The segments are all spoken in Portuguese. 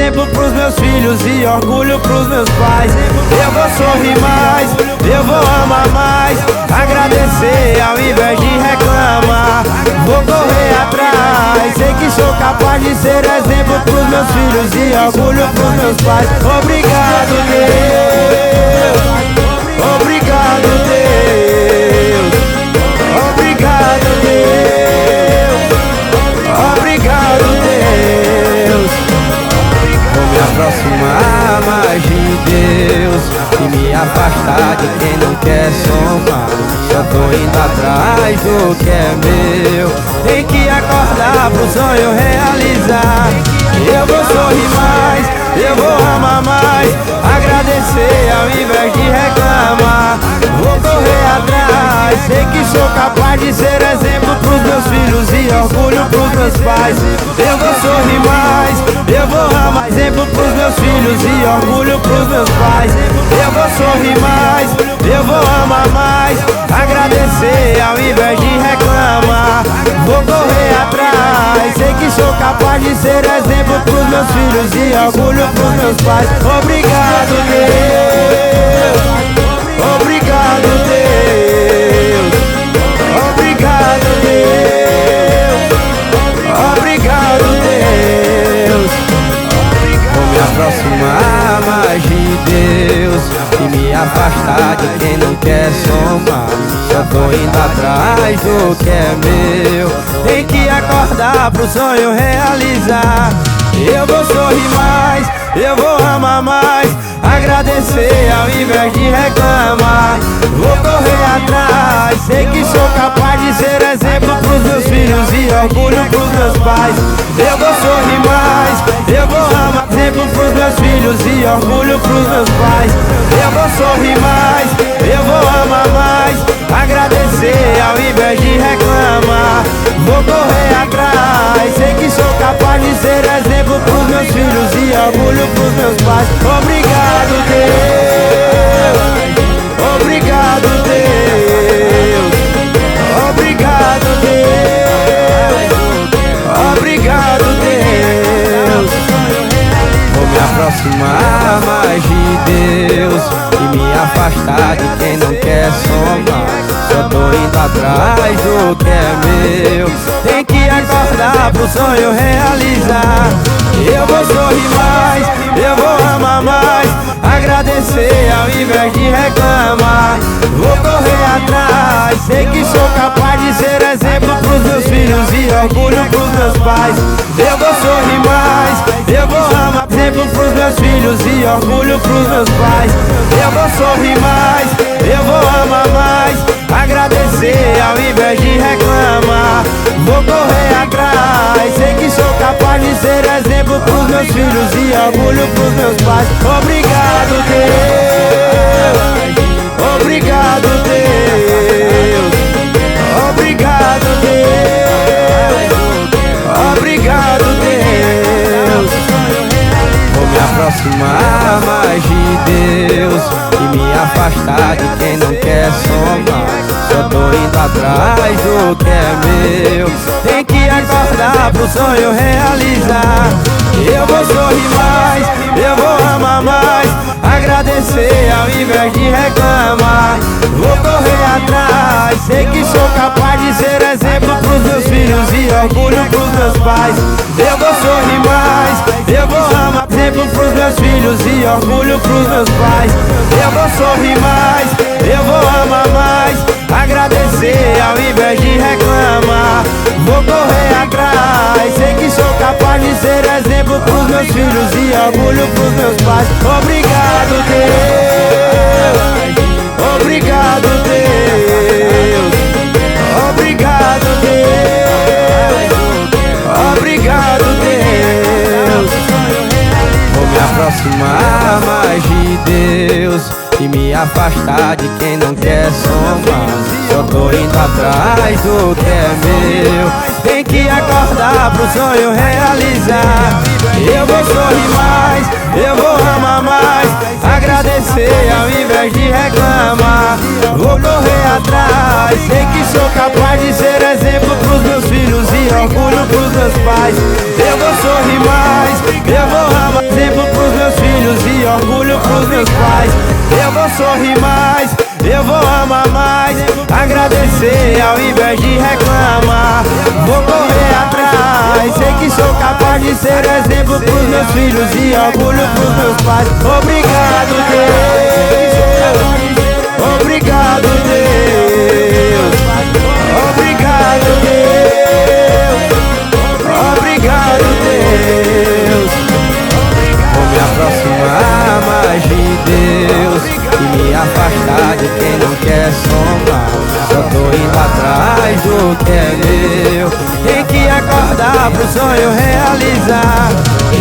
exemplo pros meus filhos e orgulho pros meus pais. Eu vou sorrir mais, eu vou amar mais, agradecer ao invés de reclamar. Vou correr atrás, sei que sou capaz de ser exemplo pros meus filhos e orgulho pros meus pais. Obrigado, Deus. Obrigado, Deus. Obrigado, Deus. Obrigado, Deus. Vou me aproximar mais de Deus e me afastar de quem não quer somar. Só tô indo atrás do que é meu. Tem que acordar pro sonho realizar. Eu vou sorrir mais, eu vou amar mais, agradecer ao invés de reclamar. Vou correr atrás, sei que sou capaz de ser exemplo pros meus filhos e orgulho pros meus pais. Eu vou sorrir mais, eu vou amar, exemplo pros meus filhos e orgulho pros meus pais. Eu vou sorrir mais, eu vou amar mais, agradecer ao invés de reclamar. Vou correr atrás, sei que sou capaz de ser exemplo pros meus filhos e orgulho pros meus pais. Obrigado, Deus. Obrigado, Deus. Obrigado, Deus. Obrigado, Deus. Vou me aproximar mais de Deus e me afastar de quem não quer somar. Só tô indo atrás do que é meu. Tem que acordar pro sonho realizar. Eu vou sorrir mais, eu vou amar mais, agradecer ao invés de reclamar. Vou correr atrás, sei que sou capaz de ser exemplo pros meus filhos e orgulho pros meus pais. Eu vou sorrir mais, eu vou amar, exemplo pros meus filhos e orgulho pros meus pais. Eu vou sorrir mais, eu vou amar mais, agradecer ao invés de reclamar. Vou correr atrás, sei que sou capaz de ser exemplo pros meus filhos e orgulho pros meus pais. Obrigado, Deus. Obrigado, Deus. Obrigado, Deus. Obrigado, Deus. Vou me aproximar mais de Deus e me afastar de quem não quer somar. Só tô indo atrás do que é meu. Tem que acordar pro sonho realizar. Eu vou sorrir mais, eu vou amar mais, agradecer ao invés de reclamar. Vou correr atrás, sei que sou capaz de ser exemplo pros meus filhos e orgulho pros meus pais. Eu vou sorrir mais, eu vou amar, exemplo pros meus filhos e orgulho pros meus pais. Eu vou sorrir mais, eu vou amar mais, agradecer ao invés de reclamar. Vou correr atrás, sei que sou capaz de ser exemplo pros meus filhos e orgulho pros meus pais. Obrigado, Deus. Obrigado, Deus. Obrigado, Deus. Obrigado, Deus. Vou me aproximar mais de Deus e me afastar de quem não quer somar. Só tô indo atrás do que é meu. Tem que acordar pro sonho realizar. Eu vou sorrir mais, eu vou amar mais, agradecer ao invés de reclamar. Vou correr atrás, sei que sou capaz de ser exemplo pros meus filhos e orgulho pros meus pais. Eu vou sorrir mais, eu vou amar, exemplo pros meus filhos e orgulho pros meus pais. Eu vou sorrir mais, eu vou amar mais, agradecer ao invés de reclamar. Vou correr atrás, sei que sou capaz de ser exemplo pros meus filhos e orgulho pros meus pais. Obrigado, Deus. Obrigado, Deus. Obrigado, Deus. Obrigado, Deus. Vou me aproximar mais de Deus e me afastar de quem não quer somar. Só tô indo atrás do que é meu. Tem que acordar pro sonho realizar. Eu vou sorrir mais, eu vou amar mais, agradecer ao invés de reclamar. Vou correr atrás, sei que sou capaz de ser exemplo pros meus filhos e orgulho pros meus pais. Eu vou sorrir mais, eu vou amar. pros meus pais. Eu vou sorrir mais, eu vou amar mais, agradecer ao invés de reclamar. Vou correr atrás, sei que sou capaz de ser exemplo pros meus filhos e orgulho pros meus pais. Obrigado, Deus. Obrigado, Deus. Obrigado, Deus. Obrigado, Deus. Vou me aproximar mais de Deus e me afastar de quem não quer somar. Só tô indo atrás do que é meu. Tem que acordar pro sonho realizar.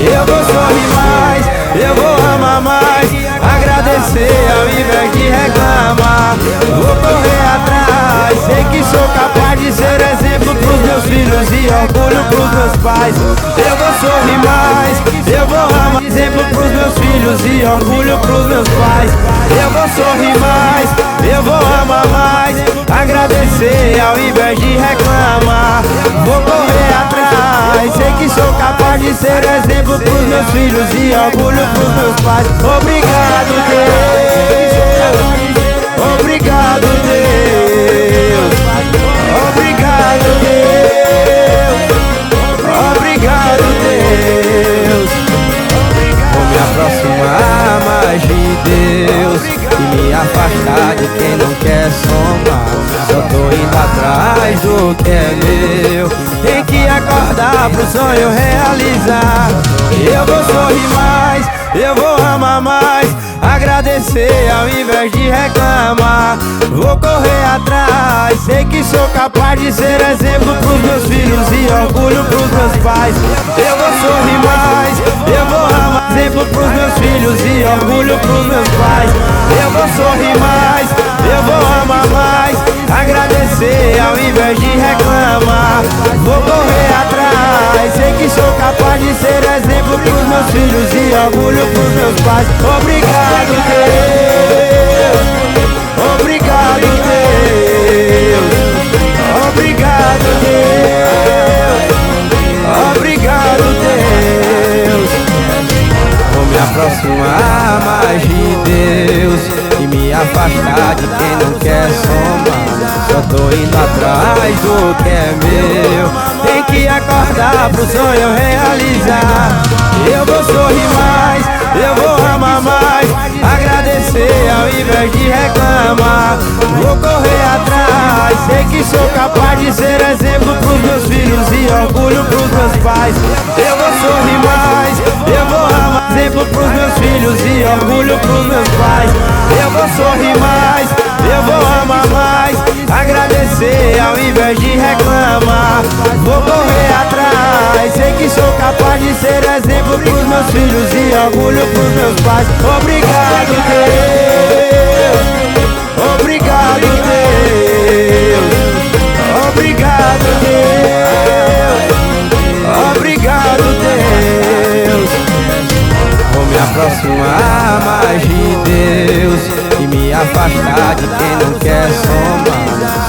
Eu vou sorrir mais, eu vou amar mais, agradecer ao invés de reclamar. Vou correr atrás, sei que sou capaz de ser exemplo pros meus filhos e orgulho pros meus pais. Eu vou sorrir mais, eu vou amar, exemplo pros meus filhos e orgulho pros meus pais. Eu vou sorrir mais, eu vou amar mais, agradecer ao invés de reclamar. Vou correr atrás, sei que sou capaz de ser exemplo pros meus filhos e orgulho pros meus pais. Obrigado, Deus. Obrigado, Deus. Obrigado, Deus. Obrigado, Deus. Vou me aproximar mais de Deus e me afastar de quem não quer somar. Só tô indo atrás do que é meu. Tem que acordar pro sonho realizar. Eu vou sorrir mais, eu vou amar mais, agradecer ao invés de reclamar. Vou correr atrás, sei que sou capaz de ser exemplo pros meus filhos e orgulho pros meus pais. Eu vou sorrir mais, eu vou amar, exemplo pros meus filhos e orgulho pros meus pais. Eu vou sorrir mais, eu vou amar mais, agradecer ao invés de reclamar. Vou correr atrás, sei que sou capaz de ser exemplo pros meus filhos e orgulho pros meus pais. Obrigado, Deus. Obrigado, Deus. Obrigado, Deus. Obrigado, Deus. Vou me aproximar mais de Deus e me afastar de quem não quer somar. Só tô indo atrás do que é meu. Tem que acordar pro sonho realizar. Eu vou sorrir mais, eu vou amar mais, agradecer ao invés de reclamar. Vou correr atrás, sei que sou capaz de ser exemplo pros meus filhos e orgulho pros meus pais. Eu vou sorrir mais, eu vou amar, exemplo pros meus filhos e orgulho pros meus pais. Eu vou sorrir mais, eu vou amar mais, agradecer ao invés de reclamar. Vou correr atrás, sei que sou capaz de ser exemplo pros meus filhos e orgulho pros meus pais. Obrigado, Deus. Obrigado, Deus. Obrigado, Deus. Obrigado, Deus. Vou me aproximar mais de Deus e me afastar de quem não quer somar.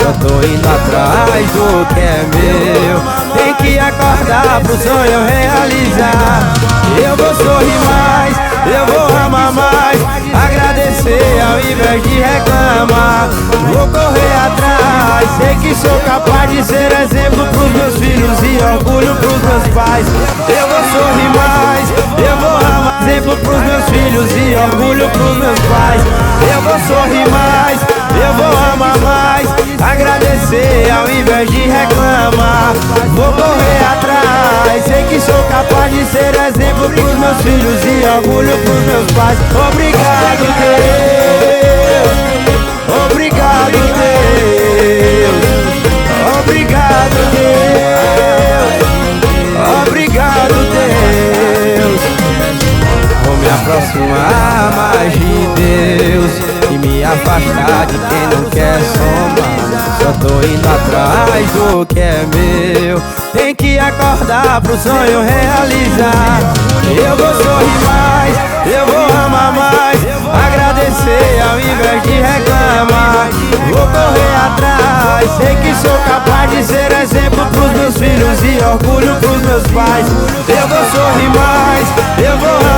Só tô indo atrás do que é meu. Tem que acordar pro sonho realizar. Eu vou sorrir mais, eu vou amar mais, agradecer ao invés de reclamar. Vou correr atrás, sei que sou capaz de ser exemplo pros meus filhos e orgulho pros meus pais. Eu vou sorrir mais, eu vou amar, exemplo pros meus filhos e orgulho pros meus pais. Eu vou sorrir mais, eu vou amar mais, agradecer ao invés de reclamar. Vou correr atrás, sei que sou capaz de ser exemplo pros meus filhos e orgulho pros meus pais. Obrigado, Deus. Obrigado, Deus. Obrigado, Deus. Obrigado, Deus. Vou me aproximar mais de Deus e me afastar de quem não quer somar. Só tô indo atrás do que é meu. Tem que acordar pro sonho realizar. Eu vou sorrir mais, eu vou amar mais, agradecer ao invés de reclamar. Vou correr atrás, sei que sou capaz de ser exemplo pros meus filhos e orgulho pros meus pais. Eu vou sorrir mais, eu vou amar.